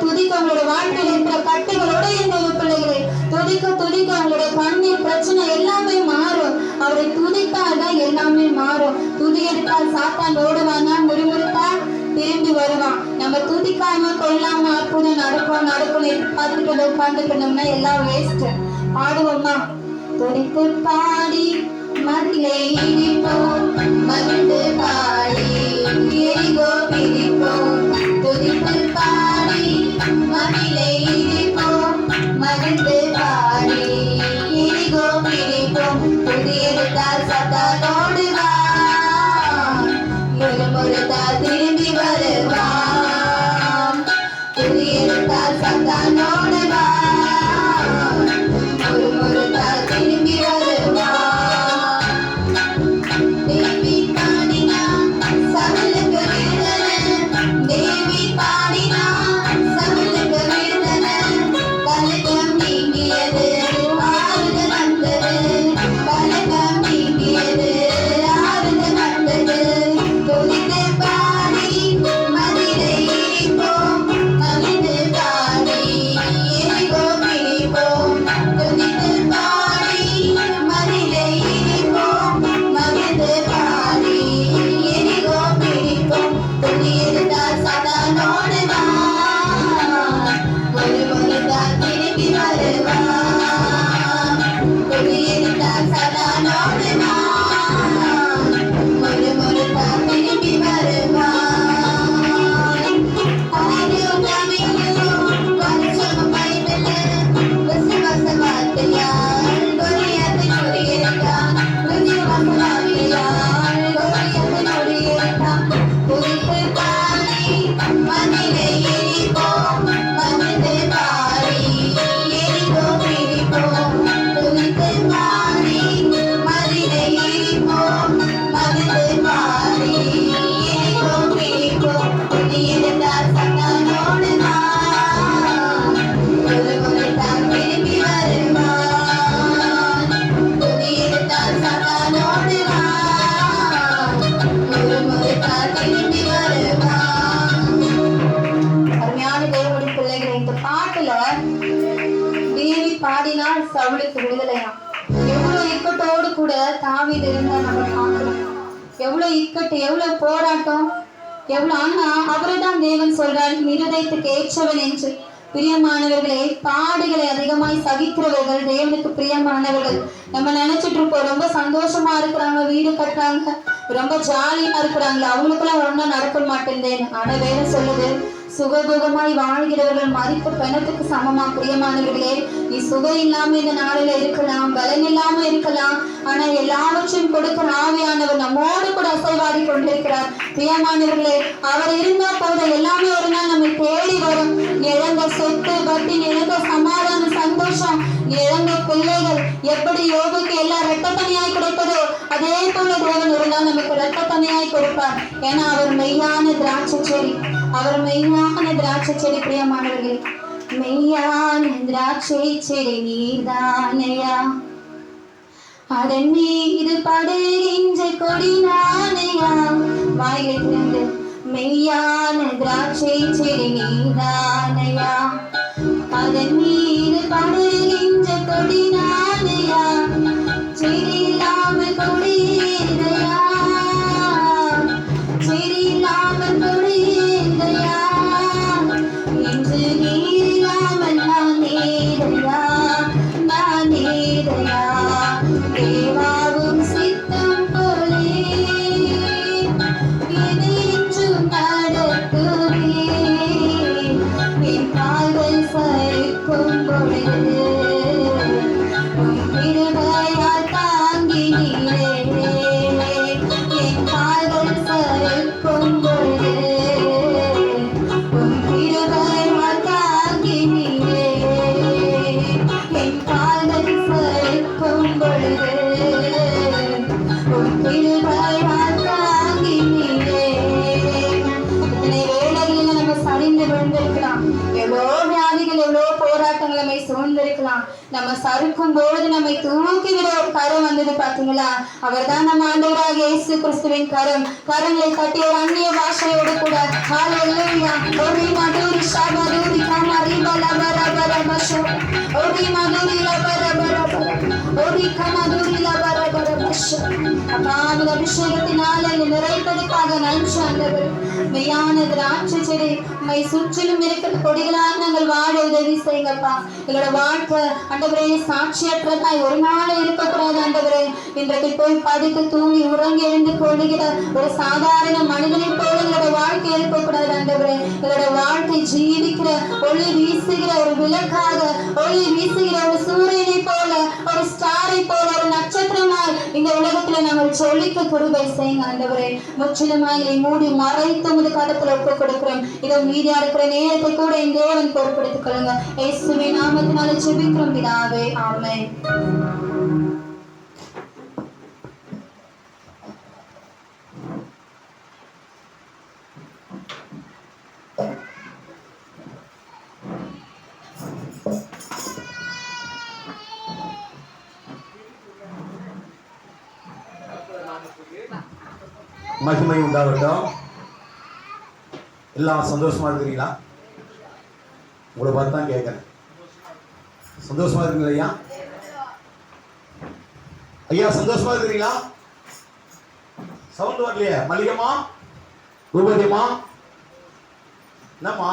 துதிக்க உங்களுடைய வாழ்க்கையில் இருக்கிற கட்டுகளோட இந்த பிள்ளைகளை துதிக்க உங்களுடைய கண்ணீர் பிரச்சனை எல்லாமே மாறும். அவரை துதித்தால்தான் எல்லாமே மாறும். துதி எடுத்தால் சாத்தான் ஓடுவாங்க, முறிமுறித்தா திரும்பி வருவான். நம்ம துதிக்காம கொள்ளாம அற்புதம் நடக்கும் பார்த்துட்டு உட்கார்ந்துக்கணும்னா எல்லாம் வேஸ்ட். பாடுவோமா? துதித்து பாடி மதிலை இடிப்போம், மகிழ்ந்து பாடி எரிகோ பிடிப்போம். துதித்து பாடி மதிலை இடிப்போம், மகிழ்ந்து பாடி எரிகோ பிடிப்போம். துதியெடுத்தால் சத்தானோடு வா, முறுமுறுத்தால் திரும்பி வருவான். துதியெடுத்தால் சத்தானோடு வா, முறுமுறுத்தால் திரும்பி வருவான். தேவி பாடினா சவுலுக்கு விடுதலை, தேவி பாடினா சவுலுக்கு விடுதலை. கலக்கம் நீங்கியது, ஆறுதல் வந்தது, கலக்கம் நீங்கியது, ஆறுதல் வந்தது. துதித்து பாடி மதிலை இடிப்போம், மகிழ்ந்து பாடி எரிகோ பிடிப்போம். துதித்து பாடி மதிலை இடிப்போம், மகிழ்ந்து பாடி எரிகோ பிடிப்போம். துதியெடுத்தால் சதானோடு வா, முறுமுறுத்தால் திரும்பி வருவான். துதியெடுத்தால் சதானோடு வா, முறுமுறுத்தால் திரும்பி வருவான். ஆதியும் தமிழும் கொஞ்சம் பைபிளு விசுவாச வார்த்தையால் கொரியத்தை கொடியிருந்தான். விசுவாச வார்த்தையால் கொரியத்தை கொடியிருந்தான். துதித்து பாடி மதிலை இடிப்போம், மகிழ்ந்து பாடி எரிகோ பிடிப்போம். துதித்து பாடி மதிலை இடிப்போம், மகிழ்ந்து பாடி எரிகோ பிடிப்போம். துதியெடுத்தால் சத்தானோடு வா, முறுமுறுத்தால் திரும்பி வருவான். துதியெடுத்தால் சத்தானோடு வா, முறுமுறுத்தால் திரும்பி வருவான். அருமையான தேவனுடைய பிள்ளைகளை, இந்த பாட்டுல தேவி பாடினால் சவுலுக்கு விடுதலையா. எவ்வளவு இக்கட்டோடு கூட தாவீது இருந்தா நம்ம பார்க்கிறோம். எவ்வளவு இக்கட்டு, எவ்வளவு போராட்டம், எவ்வளவு. ஆனா அவரைதான் தேவன் சொல்றார் இருதயத்துக்கு ஏற்றவன் என்று. பிரியமானவர்களே, பாடுகளை அதிகமாய் சகிக்கிறவர்கள் தேவனுக்கு பிரியமானவர்கள். நம்ம நினைச்சிட்டு இருப்போம் ரொம்ப சந்தோஷமா இருக்கிறாங்க, வீடு கட்டுறாங்க, ரொம்ப ஜாலியா இருக்கிறாங்க, அவங்களுக்கெல்லாம் ஒன்றும் நடக்க மாட்டேன். ஆனா வேற சொல்லுது, சுகதுகமாய் வாழ்கிறவர்கள் மறிப்பு பிணத்துக்கு சமமா. பிரியமானவர்களே, நீ சுகம் இல்லாம இந்த நாளில இருக்கலாம், பலன் இல்லாம இருக்கலாம், ஆனா எல்லாவற்றையும் கொடுக்கிற ஆவியானவர் நம்மோடு கூட அசைவாடி கொண்டிருக்கிறார். பிரியமானவர்களே, அவர் இருந்தா போதும், எல்லாமே ஒரு நாள் நம்மை தேடி வரும். இழந்த சொத்து பத்தி, இழந்த சமாதானம், சந்தோஷம், இழந்த பிள்ளைகள், எப்படி யோகுக்கு எல்லாம் இரட்ட தனியாய் கிடைப்பதோ அதே போல தேவன் ஒரு நாள் நமக்கு இரட்ட தனியாய் கொடுப்பார். ஏன்னா அவர் மெய்யான திராட்சை செடி, அவர் மெய்யான திராட்சை செடி. பிரியமானவர்களே, மெய்யான திராட்சை செடி நீர்தானையா, அதன் மீது படுகின்ற கொடி நானையா. வாயிலை திறந்து, மெய்யான திராட்சை செடி நீர்தானையா, அதன் மீது படுகின்ற கொடி நானையா. செடி இல்லாமல் கொடி ஏதையா, செடி இல்லாமல் கொடி ஏதையா. இன்று நீர் இல்லாமல் நான் ஏதையா, நான் ஏதையா. தேவாவும் சித்தம் போலே இது இன்றும் நடக்குமே. என் கால்கள் சறுக்கும் பொழுது உன் கிருபையால் தாங்கினீரே. என் கால்கள் சறுக்கும் பொழுது உன் கிருபையால் தாங்கினீரே. என் கால்கள் சறுக்கும் பொழுது உன் கிருபையால் தாங்கினீரே. இத்தனை வேளைகளில் நம்ம சரிந்து விழுந்திருக்கலாம், எவ்வளோ வியாதிகள், எவ்வளோ போராட்டங்கள் நம்மை சூழ்ந்திருக்கலாம். நம்ம சறுக்கும் பொழுது நம்மை தூக்கி விட ஒரு கரம் வந்தது பாத்தீங்களா? அவர் தான் நம்ம ஆண்டவராக இயேசு கிறிஸ்துவின் கரம். கரங்களை கட்டி ஒரு அந்நிய பாஷையோடு கூட ஹல்லேலூயா, ஒரு மாதூரி ஷாபாதூரி ஓரி மதுரில ஓரி கமதுரில அப்பா உமது அபிஷேகத்தினால நிறைத்ததுக்காக நன்றி ஆண்டவரே. மெய்யான திராட்சை செடி உம்மை சுற்றிலும் இருக்கிற கொடிகளாக நாங்கள் வாழ உதவி செய்யுங்கப்பா. எங்களோட வாழ்க்கை ஆண்டவரே சாட்சியற்றதாய் ஒரு நாள் இருக்கக்கூடாது ஆண்டவரே. இன்றைக்கு போய் படித்து தூங்கி உறங்கி எழுந்து கொள்ளுகிற ஒரு சாதாரண மனிதனை போல எங்களோட வாழ்க்கை இருக்கக்கூடாது ஆண்டவரே. எங்களோட வாழ்க்கை ஜீவிக்கிற ஒளி வீசுகிற ஒரு விளக்காக, ஒளி வீசுகிற ஒரு சூரியனை போல, ஒரு ஸ்டாரை போல, ஒரு நட்சத்திரமாய் இந்த உலகத்துல நாங்கள் சொல்லிக்க குருவை செய்யுங்க ஆண்டவரே. முற்றிலுமாய் எங்களை மூடி மறைத்து உமது கரத்துல ஒப்பு கொடுக்கிறோம். இதோ மீதியா இருக்கிற நேரத்தை கூட என் தேவன் பொறுப்படுத்திக் கொள்ளுங்க. இயேசுவின் நாமத்தினால ஜெபிக்கிறோம் பிதாவே, ஆமென். மகிமை உண்டாகட்டும். எல்லாம் சந்தோஷமா இருக்கிறீங்களா? உங்களை பார்த்து தான் கேட்கறேன். சந்தோஷமா இருக்கீங்களா ஐயா? ஐயா சந்தோஷமா இருக்கிறீங்களா? சவுண்ட் வரலையே. மல்லிகம்மா, ரூபதியம்மா, என்னம்மா?